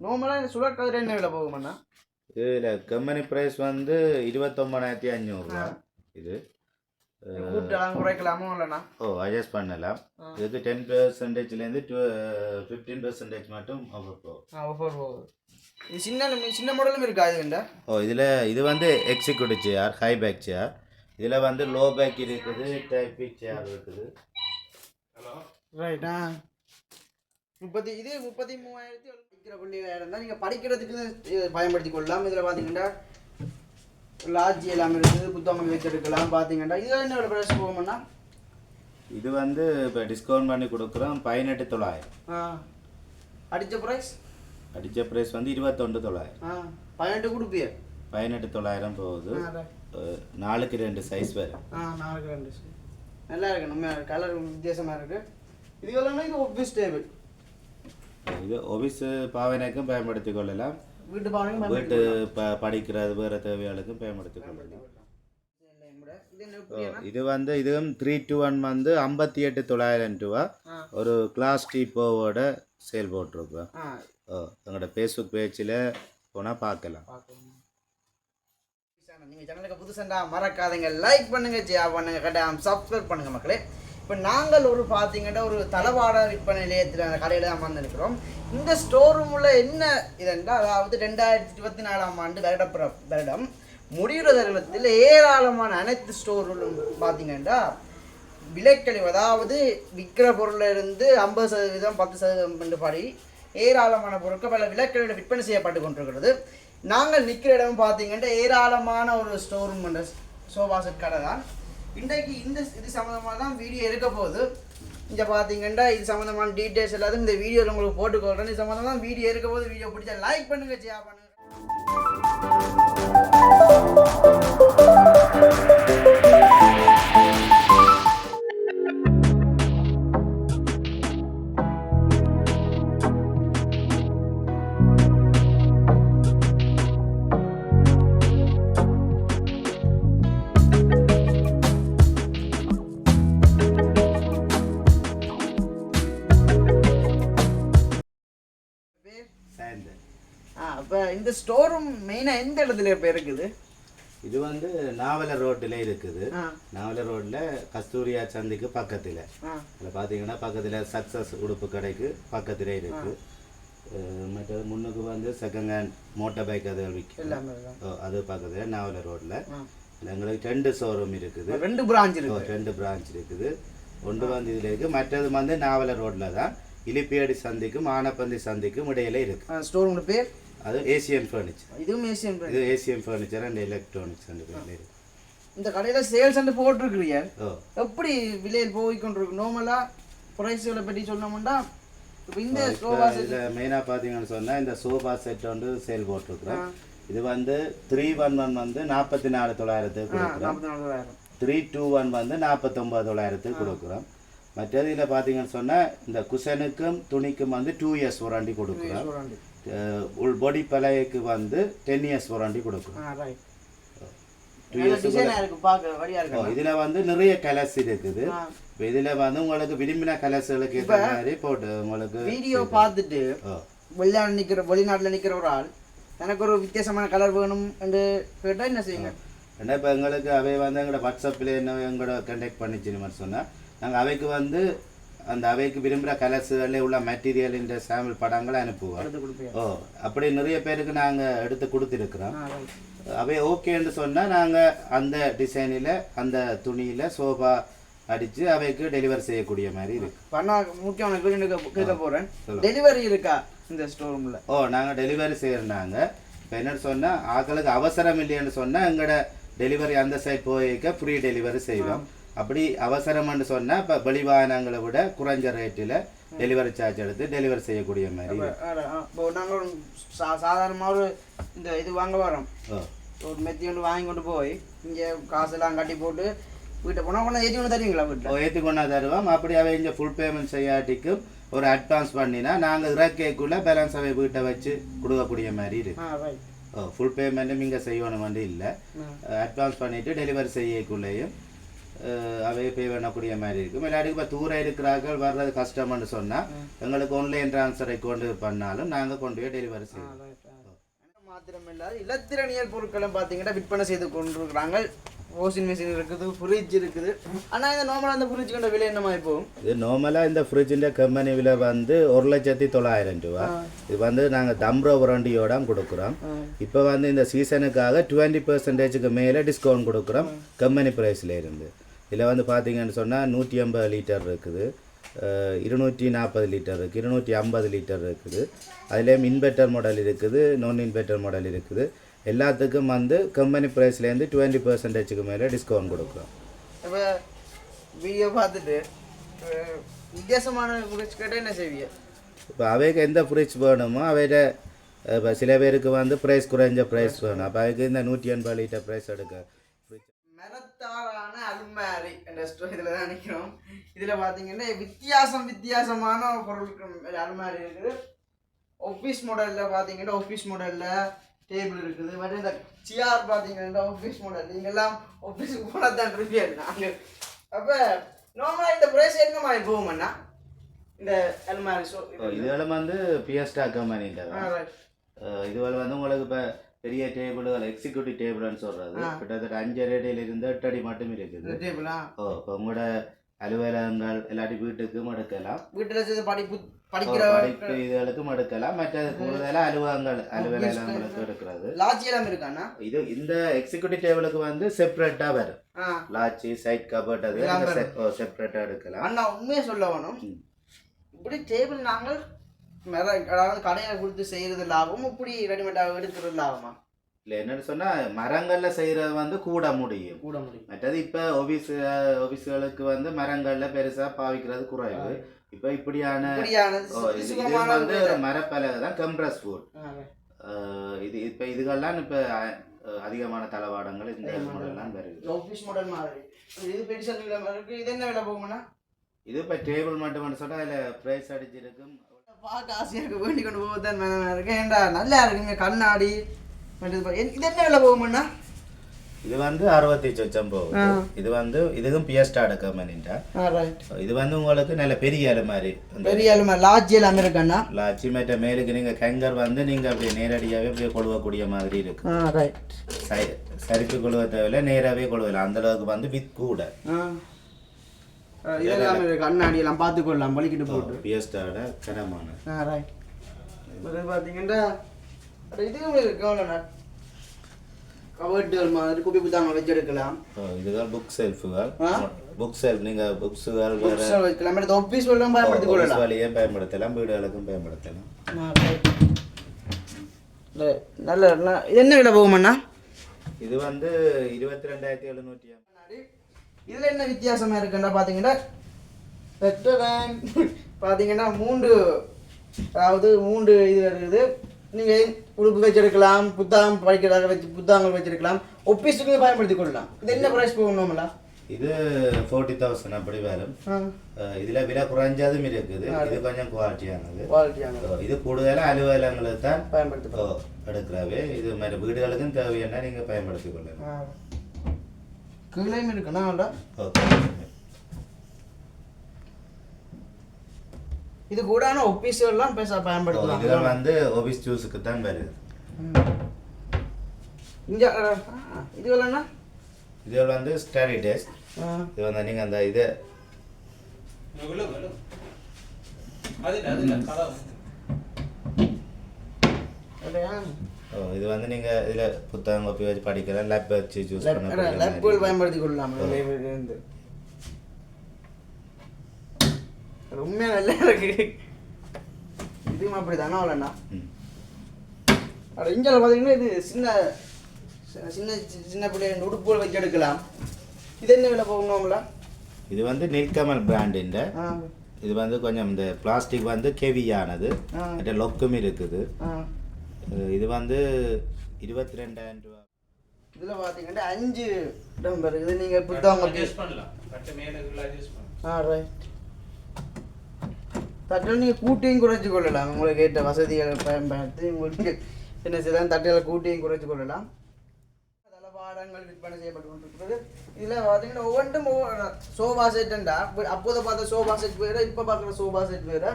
நார்மலாக இந்த சுழற் கதிரை என்ன விலை போகுமாண்ணா? இதில் கம்பெனி ப்ரைஸ் வந்து 29,500 இது. கூட்டலாம் குறைக்கலாமோ இல்லைண்ணா? அட்ஜஸ்ட் பண்ணலாம். இதுக்கு 10%லேருந்து 15% மட்டும் ஆஃபர் போகும். ஆஃபர் போகுது. இது சின்ன மாடலும் இருக்கா இதுண்டா? இதில் இது வந்து எக்ஸிக்யூட்டிவ் சேர், ஹை பேக் சேர். இதில் வந்து லோ பேக் இருக்குது, டைப்பிக் சேர் இருக்குது. ரைட்டா. 33,000 விற்கிற பிள்ளைகள் இருந்தால் நீங்கள் படிக்கிறதுக்கு பயன்படுத்தி கொள்ளலாம். இதில் பார்த்தீங்கன்னா லாட்ஜி எல்லாமே இருக்குது, புத்தகம் வச்சுருக்கலாம். பார்த்தீங்கன்னா இதில் என்ன ஒரு ப்ரைஸ் போகும்னா இது வந்து இப்போ டிஸ்கவுண்ட் பண்ணி கொடுக்குறோம் 18,900. அடித்த ப்ரைஸ் வந்து 21,900. 18 கொடுப்பிய 18,900 போகுது. 4க்கு 2 சைஸ் வேறு. 4க்கு 2 சைஸ் நல்லா இருக்கு. நம்ம கலர் வித்தியாசமாக இருக்குது. இது எல்லாமே இது ஆஃபீஸ் டேபிள். இது ஆஃபீஸ் பாவனைக்கும் பயன்படுத்தி கொள்ளலாம். வீட்டு பாவனைக்கும் வீட்டு படிக்கிறது வேறு தேவையாளுக்கும் பயன்படுத்தி கொள்ளலாம். இது வந்து இதுவும் 3-2-1 வந்து 58,900 ரூபா. ஒரு கிளாஸ் டீப்போவோட சேல் போட்டிருக்கோம். எங்களோட ஃபேஸ்புக் பேஜில் போனால் பார்க்கலாம். நீங்கள் சேனலுக்கு புதுசாக மறக்காதீங்க, லைக் பண்ணுங்கள், ஷேர் பண்ணுங்கள், கட்டாயம் சப்ஸ்கிரைப் பண்ணுங்கள் மக்களே. இப்போ நாங்கள் ஒரு பார்த்தீங்கன்னா ஒரு தளவாட விற்பனை நிலையத்தில் அந்த கடையில் தான் வந்திருக்கிறோம். இந்த ஸ்டோர் ரூமில் என்ன இதென்றால், அதாவது 2024 வருடம் முடிகிற தருணத்தில் ஏராளமான அனைத்து ஸ்டோர்களும் பார்த்தீங்கன்னா விலைக்கழிவு, அதாவது விற்கிற பொருளில் இருந்து 50%, 10% என்று படி ஏராளமான பொருட்கள் பல விலைக்கழிவில் விற்பனை செய்யப்பட்டு கொண்டிருக்கிறது. நாங்கள் நிற்கிற இடம் பார்த்தீங்கன்னா ஏராளமான ஒரு ஸ்டோர் ரூம் என்ற சோஃபா செட் கடை தான். இன்றைக்கு இது சம்மந்தமாக தான் வீடியோ இருக்க போகுது. இங்கே பார்த்தீங்கன்னா இது சம்மந்தமான டீட்டெயில்ஸ் எல்லாத்தையும் இந்த வீடியோவில் உங்களுக்கு போட்டுக்கொள்கிறேன். இது சம்மந்தமாக தான் வீடியோ இருக்க போது. வீடியோ பிடிச்சா லைக் பண்ணுங்கள், ஷேர் பண்ணுங்கள். இப்போ இந்த ஸ்டோர் ரூம் மெயினாக எந்த இடத்துல இப்போ இருக்குது? இது வந்து நாவலர் ரோட்டில் இருக்குது. நாவலர் ரோட்டில் கஸ்தூரியா சந்திக்கு பக்கத்தில். அதில் பார்த்தீங்கன்னா பக்கத்தில் சக்ஸஸ் உடுப்பு கடைக்கு பக்கத்தில் இருக்குது. மற்றது முன்னுக்கு வந்து செகண்ட் ஹேண்ட் மோட்டார் பைக் அது விற்கும். அது பக்கத்தில் நாவலர் ரோட்டில் எங்களுக்கு 2 ஷோரூம் இருக்குது. 2 பிரான்ச் இருக்குது. ஒன்று வந்து இதில் இருக்குது. மற்றது வந்து நாவலர் ரோட்டில் தான் இலிப்பியடி சந்திக்கும் ஆனப்பந்தி சந்திக்கும் இடையில இருக்குது. ஸ்டோர் ரூம் பேர் அது ஏசியன் ஃபர்னிச்சர். இதுவும் Asian furniture and electronics and பேர். இந்த கடையில் சேல்ஸ் அண்ட் போட்டிருக்கிறீங்க. எப்படி விலையில் போய் கொண்டிருக்கு? நார்மலாக ப்ரைஸ்களை பற்றி சொன்னோம்னா இப்போ இந்த சோஃபா செட் மெயினாக பார்த்தீங்கன்னு சொன்னால் இந்த சோஃபா செட் வந்து சேல் போட்டிருக்கிறோம். இது வந்து 311 வந்து 44,900 கொடுக்குறோம். 321 வந்து 49,900 கொடுக்குறோம். மற்றது இதில் பார்த்தீங்கன்னு சொன்னால் இந்த குஷனுக்கும் துணிக்கும் வந்து 2 இயர்ஸ் வாரண்டி கொடுக்குறோம். உள் பாடி பழையக்கு வந்து 10 இயர்ஸ் வாரண்டி கொடுக்குறோம். இதுல வந்து நிறைய கலர்ஸ் இருக்குது. இதுல வந்து உங்களுக்கு விரும்பின கலர்ஸ்களுக்கு ஏற்ற மாதிரி போட்டு உங்களுக்கு வீடியோ பார்த்துட்டு வெளிநாட்டுல நிக்கிற ஒரு ஆள் எனக்கு ஒரு வித்தியாசமான கலர் வேணும் என்று கேட்டா என்ன செய்யுங்க? ஏன்னா இப்போ எங்களுக்கு அவை வந்து எங்களோட வாட்ஸ்அப்பில் என்ன எங்களோட கண்டெக்ட் பண்ணிச்சுன்னு சொன்னால் நாங்கள் அவைக்கு வந்து அந்த அவைக்கு விரும்புகிற கலர்ஸுகளில் உள்ள மெட்டீரியல் இந்த சாம்பிள் படங்களை அனுப்புவோம். அப்படி நிறைய பேருக்கு நாங்கள் எடுத்து கொடுத்துருக்குறோம். அவை ஓகேன்னு சொன்னால் நாங்கள் அந்த டிசைனில் அந்த துணியில் சோஃபா அடித்து அவைக்கு டெலிவரி செய்யக்கூடிய மாதிரி இருக்கு. முக்கியமான கேட்க போகிறேன், டெலிவரி இருக்கா இந்த ஸ்டோர் ரூமில்? நாங்கள் டெலிவரி செய்யறாங்க. இப்போ என்னன்னு சொன்னால் ஆக்களுக்கு அவசரம் இல்லைன்னு சொன்னால் எங்களோட டெலிவரி அந்த சைட் போய்க்க ஃப்ரீ டெலிவரி செய்வோம். அப்படி அவசரம்னு சொன்னால் இப்போ வெளிவாகனங்களை விட குறைஞ்ச ரேட்டில் டெலிவரி சார்ஜ் எடுத்து டெலிவரி செய்யக்கூடிய மாதிரி. இப்போ நாங்கள் சாதாரணமாக ஒரு இந்த இது வாங்க வரோம், ஒரு மெத்தி ஒன்று வாங்கி கொண்டு போய் இங்கே காசெல்லாம் கட்டி போட்டு வீட்டை போனால் கொண்டு ஏற்றி கொண்டு தருவீங்களா? வீட்டில் ஏற்றி கொண்டா தருவோம். அப்படி அவை இங்கே ஃபுல் பேமெண்ட் செய்யாட்டிக்கும் ஒரு அட்வான்ஸ் பண்ணினா நாங்கள் இறக்கைக்குள்ளே பேலன்ஸ் அவை வீட்டை வச்சு கொடுக்கக்கூடிய மாதிரி இருக்கு. ஃபுல் பேமெண்ட்டும் இங்கே செய்யணும் வந்து இல்லை, அட்வான்ஸ் பண்ணிவிட்டு டெலிவரி செய்யக்குள்ளேயும் அவை பே பண்ணக்கூடிய மாதிரி இருக்கும். இல்லாட்டி இப்போ தூரம் இருக்கிறார்கள் வர்றது கஷ்டம்னு சொன்னால் எங்களுக்கு ஆன்லைன் ட்ரான்ஸ்ஃபரை கொண்டு பண்ணாலும் நாங்கள் கொண்டு போய் டெலிவரி செய்வோம். மாத்திரமில்லாத இலத்திரனியல் பொருட்களும் பார்த்தீங்கன்னா விற்பனை செய்து கொண்டிருக்கிறாங்க. வாஷிங் மிஷின் இருக்குது, ஃப்ரிட்ஜ் இருக்குது. ஆனால் இந்த நார்மலாக அந்த ஃப்ரிட்ஜுக்கு விலை என்ன மாதிரி போகும்? இது நார்மலாக இந்த ஃப்ரிட்ஜின் கம்பெனி விலை வந்து 1,09,000 ரூபா. இது வந்து நாங்கள் தம்ரோ வாரண்டியோட கொடுக்குறோம். இப்போ வந்து இந்த சீசனுக்காக 20% மேலே டிஸ்கவுண்ட் கொடுக்குறோம் கம்பெனி ப்ரைஸில் இருந்து. இதில் வந்து பார்த்தீங்கன்னு சொன்னால் 180 லிட்டர் இருக்குது, 240 லிட்டர் இருக்குது, 250 லிட்டர் இருக்குது. அதுலேயும் இன்வெர்ட்டர் மாடல் இருக்குது, நான் இன்வெர்ட்டர் மாடல் இருக்குது. எல்லாத்துக்கும் வந்து கம்பெனி ப்ரைஸ்லேருந்து 20% மேலே டிஸ்கவுண்ட் கொடுக்குறோம். இப்போ வீடியோ பார்த்துட்டு வித்தியாசமான ஃப்ரிட்ஜ் கேட்டால் என்ன செய்வீங்க? இப்போ அவைக்கு எந்த ஃப்ரிட்ஜ் வேணுமோ அவையிட இப்போ சில பேருக்கு வந்து ப்ரைஸ் குறைஞ்ச ப்ரைஸ் வேணும். அப்போ அதுக்கு இந்த 180 லிட்டர் ப்ரைஸ் எடுக்க மரத்தாலான அலுமாரி என்ற இதில் தான் நிற்கிறோம். இதில் பார்த்தீங்கன்னா வித்தியாசமான பொருட்கள் அலுமாரி இருக்குது. ஆஃபீஸ் மாடலில் பார்த்தீங்கன்னா ஆஃபீஸ் மாடலில் டேபிள் இருக்குது. மற்ற இந்த சிஆர் பார்த்தீங்கன்னா ஆஃபீஸ் மாடல். நீங்கள்லாம் ஆஃபீஸுக்கு போனால் தான் இருப்பீங்க நாங்கள். அப்போ நார்மலாக இந்த ப்ரைஸ் என்ன மாதிரி போகுமண்ணா இந்த அலுமாரி? இதெல்லாம் வந்து பிஎஸ்டா கம்பெனியில் இதுவரை வந்து உங்களுக்கு இப்போ பெரிய டேபிள்கள் எக்ஸிக்யூட்டிவ் டேபிள்னு சொல்கிறது கிட்டத்தட்ட 5 அடியிலிருந்து 8 அடி மட்டும் இருக்குது. இப்போ உங்களோட அலுவலகங்கள் எல்லாத்தையும் வீட்டுக்கும் எடுக்கலாம், வீட்டில் படிப்பு இதுகளுக்கும் எடுக்கலாம். மற்ற கூடுதலாக அலுவலகங்களுக்கு எடுக்கிறது. லாட்சி எல்லாம் இருக்காண்ணா? இது இந்த எக்ஸிக்யூட்டிவ் டேபிளுக்கு வந்து செப்பரேட்டாக வரும். லாட்சி சைட் கபர்ட் அது செப்பரேட்டாக எடுக்கலாம். அண்ணா உண்மையை சொல்ல வேணும், இப்படி டேபிள் நாங்கள் அதாவது கடையில் கொடுத்து செய்கிறது லாபம், இப்படி ரெடிமேடாக எடுக்கிறது லாபமா? இல்லை என்னன்னு சொன்னால் மரங்களில் செய்கிறது வந்து கூட முடியும். மற்றது இப்போ ஆஃபீஸுகளுக்கு வந்து மரங்களில் பெருசாக பாவிக்கிறது குறைவு. இப்போ இப்படியான வந்து ஒரு மரப்பலகை தான் கம்ப்ரஸ் ஃபுட். இது இப்போ இதுகள்லாம் இப்போ அதிகமான தளவாடங்கள் இந்த மாடல்லாம் வருது. ஆஃபீஸ் மாடல் மாதிரி இது பெருசாக இருக்குது. இது என்ன விலை போகும்னா? இது இப்போ டேபிள் மட்டும் சொன்னால் அதில் ப்ரைஸ் அடிச்சிருக்கும். பார்க்க ஆசையாக வேண்டி கொண்டு போகுதான் இருக்கேன். ஏண்டா நல்லா இருக்குங்க கண்ணாடி. இது என்ன விலை போகும்னா? இது வந்து 65,00,000 போகுது. இது வந்து இதுக்கும் பிஎஸ்டா கம்பெனிட்டா. இது வந்து உங்களுக்கு நல்ல பெரிய அலுமாரி, பெரிய அலுமாரி லாட்ஜி எல்லாம் இருக்குண்ணா. லாட்ஜி மற்ற மேலுக்கு நீங்கள் கேங்கர் வந்து நீங்கள் அப்படியே நேரடியாகவே அப்படியே கொழுவக்கூடிய மாதிரி இருக்கு. சரிப்பு கொழுவ தேவையில்லை, நேராகவே கொழுவலாம். அந்த அளவுக்கு வந்து வித் கூட இதெல்லாம் கண்ணாடி எல்லாம் பார்த்துக்கொள்ளலாம் வலிக்கிட்டு போட்டு. பிஎஸ்டாட கனமான பார்த்தீங்கன்னா இதுவும் இருக்கு. கவர்டுகள் மாதிரி குப்பி புத்தாங்க வச்சு எடுக்கலாம். இதுதான் புக் செல்ஃபுகள். புக் செல்ஃப் நீங்கள் புக்ஸுகள் வைக்கலாம். ஆஃபீஸ் வழியும் பயன்படுத்திக் கொள்ளலாம், வழியே பயன்படுத்தலாம், வீடுகளுக்கும் பயன்படுத்தலாம். நல்ல இது என்ன விலை போகுமண்ணா? இது வந்து 22,750. இதில் என்ன வித்தியாசமாக இருக்குன்னா பார்த்தீங்கன்னா பார்த்தீங்கன்னா 3 இது இருக்குது. நீங்கள் உடுப்பு வச்சிருக்கலாம், புத்தகம் படிக்கிறதாக வச்சு புத்தகங்கள் வச்சிருக்கலாம், ஆஃபீஸுக்கு பயன்படுத்திக் கொள்ளலாம். இது என்ன ப்ரைஸ் போகணும்ல? இது 40,000 அப்படி வரும். இதில் விலை குறைஞ்சதும் இருக்குது. இது கொஞ்சம் குவாலிட்டியானது. இது கூடுதலாக அலுவலகங்களுக்கு தான் பயன்படுத்த எடுக்கிறவே. இது மாதிரி வீடுகளுக்கும் தேவையான நீங்கள் பயன்படுத்திக் கொள்ளலாம். கீழேயும் இருக்குண்ணா. இது கூட ஆஃபீஸ்லாம் பயன்படுத்தலாம். இதெல்லாம் வந்து ஆஃபீஸ் யூஸுக்கு தான் வருது. இங்கே இதுவெல்லாம் இது வந்து ஸ்டடி டெஸ்க். இது வந்து நீங்கள் அந்த இது இது வந்து நீங்கள் இதில் புத்தகம் காப்பி வச்சு படிக்கலாம், லேப் வச்சு யூஸ் பண்ணலாம், லேப்புகள் பயன்படுத்தி கொள்ளலாம். உண்மையாக நல்லா இருக்கு. இதுவும் அப்படி தானே அவ்வளோண்ணா. இங்கே பார்த்தீங்கன்னா இது சின்ன சின்ன சின்ன பிள்ளைங்க உடுப்புகள் வச்சு எடுக்கலாம். இது என்ன விலை போகணும்ல? இது வந்து நீல்கமல் பிராண்டின். இது வந்து கொஞ்சம் இந்த பிளாஸ்டிக் வந்து கெவியானது, மற்ற லொக்கும் இருக்குது. இது வந்து 22,000 ரூபா. இதில் பார்த்தீங்கன்னா 5 இடம் இருக்குது. நீங்கள் புத்தகம் தட்டில் நீங்கள் கூட்டியும் குறைச்சி கொள்ளலாம். உங்களுக்கு ஏற்ற வசதிகளை பயன்படுத்தி உங்களுக்கு என்ன செய்யலாம், தட்டில் கூட்டியும் குறைச்சி கொள்ளலாம். தளபாட படங்கள் விற்பனை செய்யப்பட்டு கொண்டிருக்கிறது. இதில் பார்த்தீங்கன்னா ஒவ்வொன்றும் சோஃபா செட்டுண்டா அப்போதை பார்த்த சோஃபா செட் வேறு, இப்போ பார்க்குற சோஃபா செட் வேறு.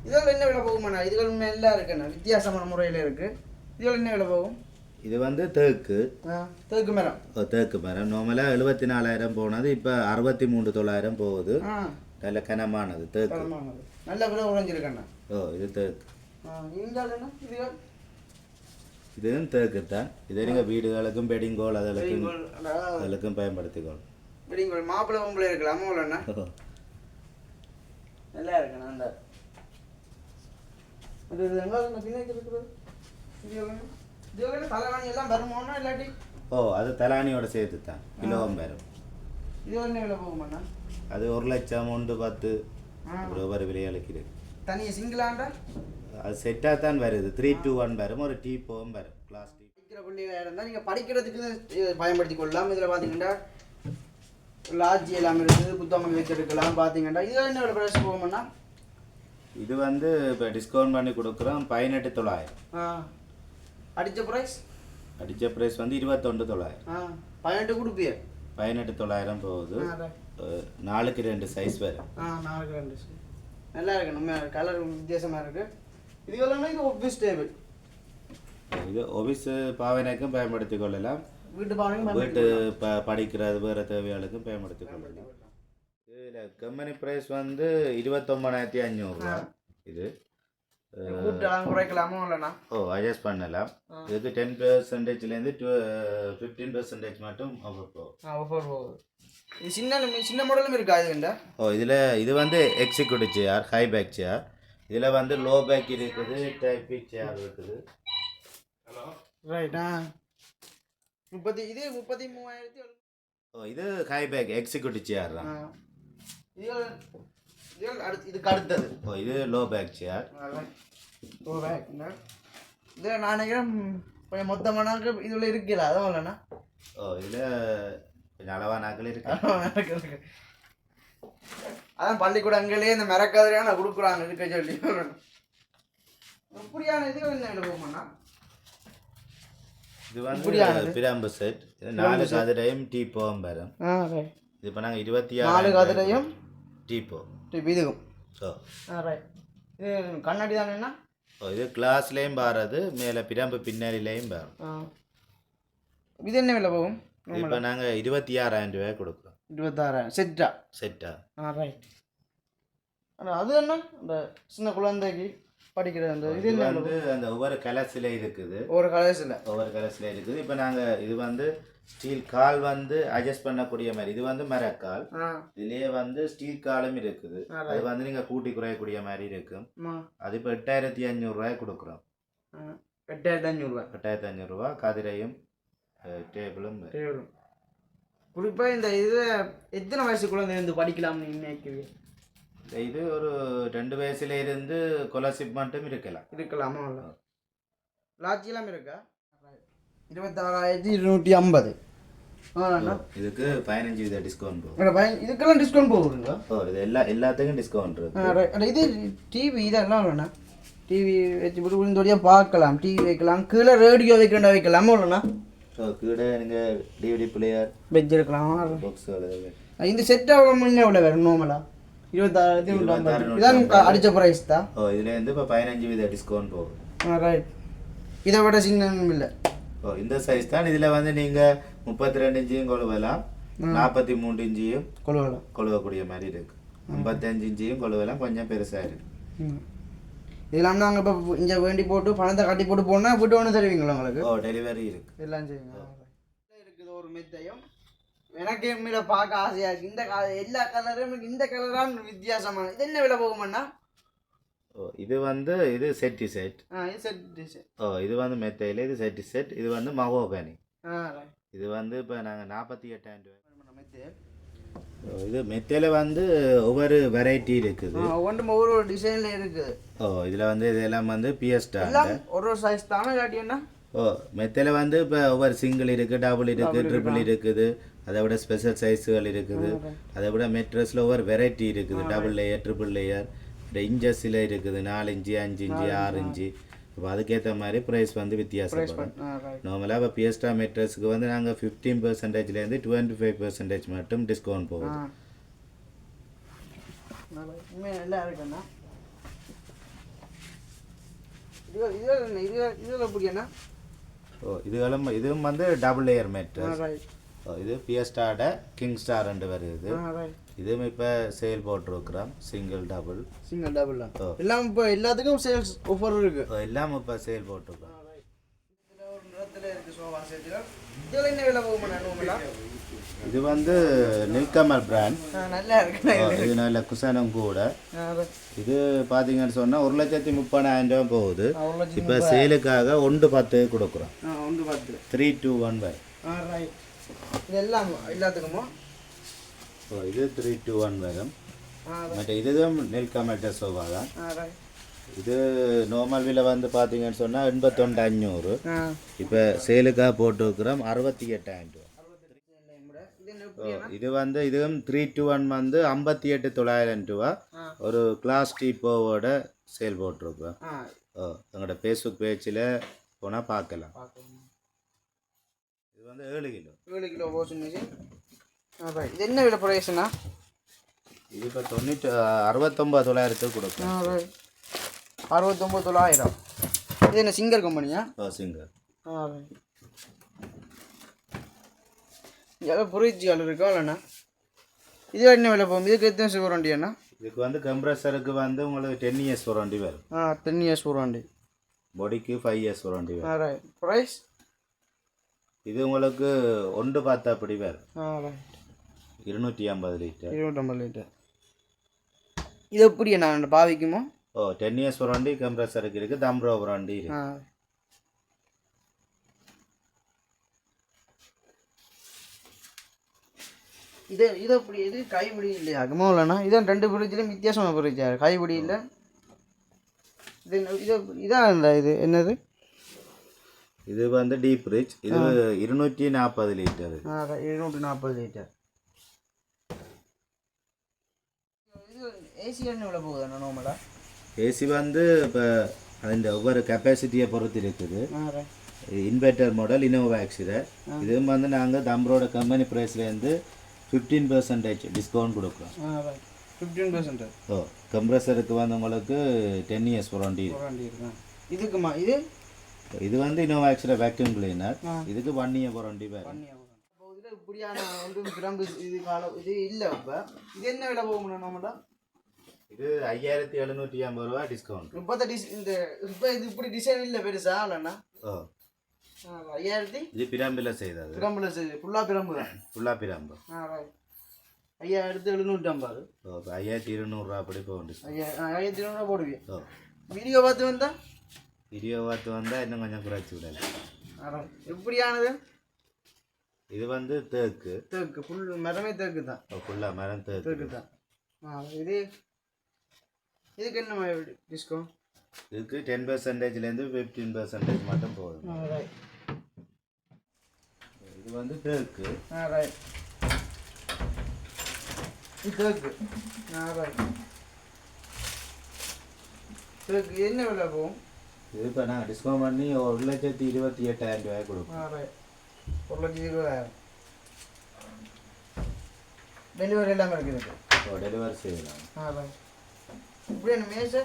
இதில் என்ன விலை போகுமாண்ணா? இதுகள் எல்லாம் இருக்குண்ணா, வித்தியாசமான முறையில் இருக்குது. இதில் என்ன விலை போகும்? இது வந்து தேக்கு மரம். தேக்கு மரம் நார்மலாக 74,000 போனது, இப்போ 63,900 போகுது. நல்ல கனமானது தேக்கு, நல்ல விலை உழைஞ்சிருக்கண்ணா. இது தேக்கு. இதுகள் இதுவும் தேக்கு தான். இதை நீங்கள் வீடுகளுக்கும் பெடிங்கோல் அதற்கும் பயன்படுத்திக்கோள். பெடிங்கோல் மாப்பிள்ளை பொம்பளை இருக்கலாமா இல்லைண்ணா? நல்லா இருக்குண்ணா. அந்த இது எங்கே பின்னாடி இருக்கிறது? இதுகள் தலைவாணி எல்லாம் வருமானா இல்லாட்டி? அது தலானியோட சேர்த்து தான் கிலோவும் வரும். இது என்ன விலை போகுமாண்ணா? அது 1,00,000 10 ஒரு விலை அழைக்கிறது. தனியாக சிங்கிளாண்டா? அது செட்டாக தான் வருது. 3 to 1 வரும், ஒரு டீ போகும் வரும், கிளாஸ் டீ. படிக்கிற பிள்ளைகளாக இருந்தால் நீங்கள் படிக்கிறதுக்கு பயன்படுத்தி கொள்ளலாம். இதில் பார்த்தீங்கன்னா லாட்ஜி எல்லாம் இருக்குது, புத்தகம் வச்சிருக்கலாம். பார்த்தீங்கன்னா இதில் என்ன ஒரு ப்ரைஸ் போகும்னா? இது வந்து இப்போ டிஸ்கவுண்ட் பண்ணி கொடுக்குறோம் 18,900. அடித்த ப்ரைஸ்? அடித்த ப்ரைஸ் வந்து 21,900. 18 கொடுப்பிய? 18,900 போகுது. 4க்கு 2 சைஸ் வரும். 4க்கு 2 சைஸ் நல்லா இருக்கு. நம்ம கலர் வித்தியாசமாக இருக்குது. இது எல்லாமே இது ஆஃபீஸ் டேபிள். இது ஆஃபீஸ் பாவனைக்கும் பயன்படுத்தி கொள்ளலாம், வீட்டு பாவனைக்கும் வீட்டு படிக்கிறது வேறு தேவையாளுக்கும் பயன்படுத்தி கொள்ளலாம். இதில் கம்பெனி ப்ரைஸ் வந்து 29,500. இது குறைக்கலாமோ இல்லைண்ணா? அட்ஜஸ்ட் பண்ணலாம். இதுக்கு 10%லேருந்து 15% மட்டும் ஆஃபர் போகுது. இது சின்ன மாடலும் இருக்கா இதுண்டா? இதில் இது வந்து எக்ஸிக்யூட்டிவ் சேர், ஹை பேக் சேர். இதில் வந்து லோ பேக் இருக்குது, டைப்பிக் சேர் இருக்குது. ரைட்டா. இது 33,000. இது ஹை பேக் எக்ஸிக்யூட்டிவ் சேர் தான். இதுக்கு அடுத்தது இது லோ பேக் சேர். லோ பேக் இது நான் நினைக்கிறேன் கொஞ்சம் மொத்தமான இதில் இருக்கல, அதான் இல்லைண்ணா? இதில் கொஞ்சம் அளவா நாட்கள் இருக்கு. அதான் பள்ளிக்கூடங்களே இந்த மரக்கதிரியான கொடுக்குறாங்க இருக்க சொல்லி. இப்படியான இதுகள் என்ன போகுமாண்ணா? இது வந்து பிரம்பு செட். 4 கதிரையும் டீ போகும் வரும். இது இப்போ நாங்கள் 26 கதிரையும் டீப்போ இதுக்கும். இது கண்ணாடி தானேண்ணா? இது கிளாஸ்லேயும் பாருது, மேலே பிரம்பு பின்னாடிலையும் பாரும். இது என்ன விலை போகும்? இப்போ நாங்கள் 26,000 கொடுக்குறோம். 26,000 செட்டா? ரைட். அது என்ன இந்த சின்ன குழந்தைக்கு படிக்கிற அந்த இது வந்து அந்த ஒவ்வொரு கலர்ஸில் இருக்குது. ஒவ்வொரு கலர்ஸில் இருக்குது. இப்போ நாங்கள் இது வந்து ஸ்டீல் கால் வந்து அட்ஜஸ்ட் பண்ணக்கூடிய மாதிரி. இது வந்து மரக்கால், இதுலேயே வந்து ஸ்டீல் காலும் இருக்குது. அது வந்து நீங்கள் கூட்டி குறையக்கூடிய மாதிரி இருக்கும். அது இப்போ 8,500 கொடுக்குறோம். 8,500 கதிரையும் டேபிளும். குறிப்பாக இந்த இது எத்தனை வயசு குழந்தை இருந்து படிக்கலாம்னு நினைக்கிறீங்க? இது ஒரு 2 வயசுல இருந்து ஸ்காலர்ஷிப் மட்டும் இருக்கலாமா? லாட்ஜிலாம் இருக்கா? 26,250. இதுக்கு 15% டிஸ்கவுண்ட் போகும். இதுக்கெல்லாம் டிஸ்கவுண்ட் போகுதுங்களா? இது எல்லாத்துக்கும் டிஸ்கவுண்ட் இருக்கு. இது டிவி இதெல்லாம் இல்லைண்ணா? டிவி வச்சு விழுந்தோடியாக பார்க்கலாம், டிவி வைக்கலாம், கீழே ரேடியோ வைக்கலாமா இல்லைண்ணா? கீழே நீங்கள் டிவிடி பிளேயர் வச்சிருக்கலாம். பாக்ஸ் இந்த செட் அவ்வளோ முன்னே எவ்வளோ வேறு நார்மலா? 26,250 இதான் அடித்த ப்ரைஸ் தான். இதுலேருந்து இப்போ 15% டிஸ்கவுண்ட் போகும். ரைட். இதை விட சின்ன இல்லை. இந்த சைஸ் தான். இதில் வந்து நீங்கள் 32 இன்ச்சையும் கொழுவலாம், 43 இன்ச்சையும் கொழுவக்கூடிய மாதிரி இருக்கு. 55 இன்ச்சையும் கொழுவலாம், கொஞ்சம் பெருசாக இருக்கு. இதெல்லாம் நாங்கள் இப்போ இங்கே வேண்டி போட்டு பணத்தை கட்டி போட்டு போனால் வீட்டு ஒன்று தருவீங்களா உங்களுக்கு? டெலிவரி இருக்கு, எல்லாம் செய்வீங்க. இருக்குது ஒரு மெத்தையும் எனக்கு மேலே பார்க்க ஆசையாக இருக்குது. இந்த எல்லா கலரும் இந்த கலரான வித்தியாசமான. இது என்ன விலை போகுமாண்ணா? இது வந்து இது செட்டி செட். இது வந்து மெத்தையில், இது செட்டி செட். இது வந்து மகோகனி. இது வந்து இப்போ நாங்கள் 48,000 மெத்தை. இது மெத்தையில் வந்து ஒவ்வொரு வெரைட்டி இருக்குது, ஒவ்வொரு டிசைனில் இருக்குது. இதில் வந்து இதெல்லாம் வந்து பிஎஸ்டா ஒரு சைஸ் தானே காட்டியண்ணா? மெத்தையில் வந்து இப்போ ஒவ்வொரு சிங்கிள் இருக்குது, டபுள் இருக்குது, ட்ரிபிள் இருக்குது. அதை விட ஸ்பெஷல் சைஸுகள் இருக்குது. அதை விட மெட்ரஸில் ஒவ்வொரு வெரைட்டி இருக்குது. டபுள் லேயர், ட்ரிபிள் லேயர், இன்ச்சஸில் இருக்குது. 4 இன்ச்சு, 5 இன்ச்சு, 6 இன்ச்சு, அப்போ அதுக்கேற்ற மாதிரி ப்ரைஸ் வந்து வித்தியாசப்படும். நார்மலாக இப்போ பியஸ்டா மெட்ரஸ்க்கு வந்து நாங்கள் 15%லேருந்து 25% மட்டும் டிஸ்கவுண்ட் போகுது. நல்லா இருக்குண்ணா. இது எப்படின்னா இதுவும் வந்து டபுள் லேயர் மேட்ரஸ். இது பியஸ்டாட கிங் ஸ்டார் ரெண்டு வருது. இதுவும் இப்போ சேல் போட்டிருக்கிறோம். சிங்கிள் டபுள் எல்லாம் இப்போ எல்லாத்துக்கும் சேல்ஸ் ஆஃபர் இருக்கு. எல்லாம் இப்போ சேல் போட்டிருக்கோம். ஒரு நிறத்தில் இருக்கு சோஃபா செட்டுகள். இதில் என்ன விலை போகுமா? இது வந்து நில்கமல் பிராண்ட். நல்லா இருக்கு. இது நல்ல குஷனும் கூட. இது பார்த்தீங்கன்னு சொன்னால் 1,30,000 போகுது. இப்போ சேலுக்காக 1,10 கொடுக்குறோம். 3-2-1 இது எல்லாம் எல்லாத்துக்குமோ இது 3-2-1 வரும். மற்ற இதுவும் நில்கமல் சோஃபா தான். இது நார்மல் விலை வந்து பார்த்தீங்கன்னு சொன்னால் 89,500. இப்போ சேலுக்காக போட்டு வைக்கிறோம் 68,000 ரூபா. இது வந்து இதுவும் 3-2-1 வந்து 58,900 ரூபா. ஒரு கிளாஸ் டீப்போவோட சேல் போட்டிருக்கோம். எங்களோட ஃபேஸ்புக் பேஜில் போனால் பார்க்கலாம். இது வந்து 7 கிலோ வாஷிங் மிஷின். இது என்ன விலை ப்ரைஸ்னா? இது இப்போ 69,900 கொடுக்கும். 69,900. இது என்ன சிங்கர் கம்பெனியா? சிங்கர். இங்கே புரிச்சு கலர் இருக்கா இல்லைண்ணா? இது என்ன விலை போகும்? இதுக்கு எத்தனை வருஷம் வாரண்டியாண்ணா? இதுக்கு வந்து கம்ப்ரஸருக்கு வந்து உங்களுக்கு 10 இயர்ஸ் வாரண்டி வரும். 10 இயர்ஸ் வாரண்டி. பாடிக்கு 5 இயர்ஸ் வாரண்டி வரும். ப்ரைஸ் இது உங்களுக்கு 1,10 அப்படி வரும். 250 லிட்டர். 250 லிட்டர். இது எப்படி நான் பாவிக்குமோ? 10 இயர்ஸ் வாரண்டி கம்ப்ரஸருக்கு இருக்குது. தம்ப்ரோ வாரண்டி இருக்கு. இது எப்படி? இது கைப்பிடி இல்லையா? ஆகுமோ இல்லைண்ணா? இதான் 2 ஃப்ரிட்ஜ்லையும் வித்தியாசமாக ஃப்ரிட்ஜா? கைப்பிடி இல்லை. இதான் இந்த இது என்னது? இது வந்து டீப் ஃப்ரிட்ஜ். இது 240 லிட்டர். 240 லிட்டர். இது ஏசி என்ன விலை போகுதுண்ணா நார்மலாக? ஏசி வந்து இப்போ அந்த ஒவ்வொரு கெப்பாசிட்டியை பொறுத்து இருக்குது. இன்வெர்டர் மாடல் இனோவாக்ஸில் இதுவும் வந்து நாங்கள் தம்ரோட கம்பெனி ப்ரைஸ்லேருந்து 15% டிஸ்கவுண்ட் கொடுக்குறோம். 15%. கம்ப்ரஸருக்கு வந்து உங்களுக்கு 10 இயர்ஸ் வாரண்டி. இதுக்குமா? இது வந்து இனோவாக்ஸில் வேக்யூம் கிளீனர். இதுக்கு 1 இயர் வாரண்டி வேறு. இதில் இப்படியான ஒன்றும் கிராம்பு இது காலம் இது இல்லை. இப்போ இது என்ன விலை போகும்ண்ணா நார்மலாக? இது 5,750 ரூபா டிஸ்கவுண்ட். இந்த இப்போ இது இப்படி டிசைன் இல்லை பெருசா இல்லைண்ணா? 5,000. இது பிரம்பில் செய்தது. பிரம்பில் செய்து ஃபுல்லாக பிரம்பு தான். ஃபுல்லாக பிரம்பு. 5,750. 5,200 ரூபா அப்படி போகும். 5,200 போடுவீங்க. வீடியோ பார்த்து வந்தால் இன்னும் கொஞ்சம் குறைச்சி விடல. எப்படியானது? இது வந்து தேக்கு. ஃபுல் மரமே தேக்கு தான். ஃபுல்லாக மரம் தேக்கு தான். இதுக்கு என்ன டிஸ்கவுண்ட்? இதுக்கு 10%லேருந்து 15% மட்டும் போதும். இது வந்து தேக்கு. தேக்கு என்ன விலை போகும்? இது இப்போ நாங்கள் டிஸ்கவுண்ட் பண்ணி 1,28,000 ரூபாய் கொடுப்போம். 1,20,000. டெலிவரி எல்லாமே இருக்குது. டெலிவரி செய்யலாம். இப்படி என்ன மேசை?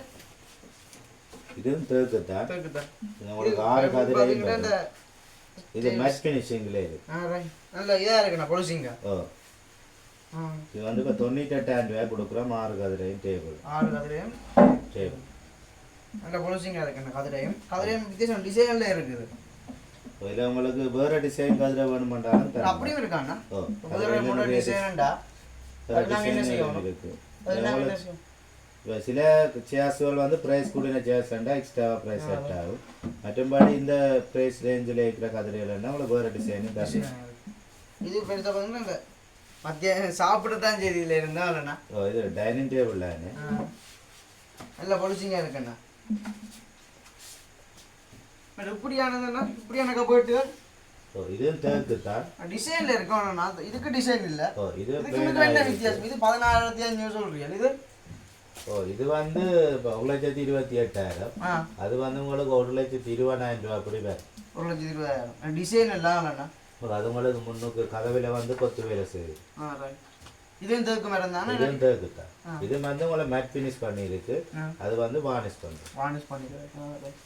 இதுவும் தேக்கு தான். உங்களுக்கு 6 கதிரையும் இது மேட்ச் ஃபினிஷிங்ல இருக்கு. நல்ல இதாக இருக்குண்ணா பொலிசிங்க. இது வந்து இப்போ 98,000 ரூபாய் கொடுக்குறோம். 6 கதிரையும் டேபிள். 6 கதிரையும் டேபிள் நல்ல பொலிசிங்காக இருக்குண்ணா. கதிரையும் வித்தியாசம் டிசைனில் இருக்குது. இதில் உங்களுக்கு வேறு டிசைன் கதிரை வேணுமென்றாலும் அப்படியும் இருக்காண்ணா. டிசைன்டா இருக்கு. இப்போ சில சேர்ஸுகள் வந்து ப்ரைஸ் கூடின சேர்ஸ்ண்டா எக்ஸ்ட்ராவாக ப்ரைஸ் செட் ஆகும். மற்றபடி இந்த ப்ரைஸ் ரேஞ்சில் இருக்கிற கதிரைகள்னா உங்களுக்கு வேறு டிசைனு தரும். இது பெருசாக பார்த்தீங்கன்னா இந்த மத்திய சாப்பிட தான் சரி இதில் இருந்தால் இல்லைண்ணா. இது டைனிங் டேபிள் தானே. நல்ல பொலிசிங்காக இருக்குண்ணா. இப்படியானதுண்ணா? இப்படியான கபோர்ட்டு இதுவும் தேக்கு தான். டிசைனில் இருக்கோண்ணா. இதுக்கு டிசைன் இல்லை. இதுக்கு என்ன வித்தியாசம்? இது 16,500 சொல்கிறீங்க. இது ஓ இது வந்து இப்போ 1,28,000. ஆ அது வந்து உங்களுக்கு 1,20,000 ரூபா அப்படி வேறு. 1,20,000 டிசைன் எல்லாம் இல்லைண்ணா. அது உங்களுக்கு முன்னுக்கு கதவில் வந்து கொத்து வேலை செய்யுது. ஆ ரைட். இதுவும் தேக்கு மேடம் தானே? இதுவும் தேக்கு தான். இது வந்து உங்களை மேட் ஃபினிஷ் பண்ணியிருக்கு. அது வந்து வார்னிஷ் பண்ணுறோம். வார்னிஷ் பண்ணிடுறேன்.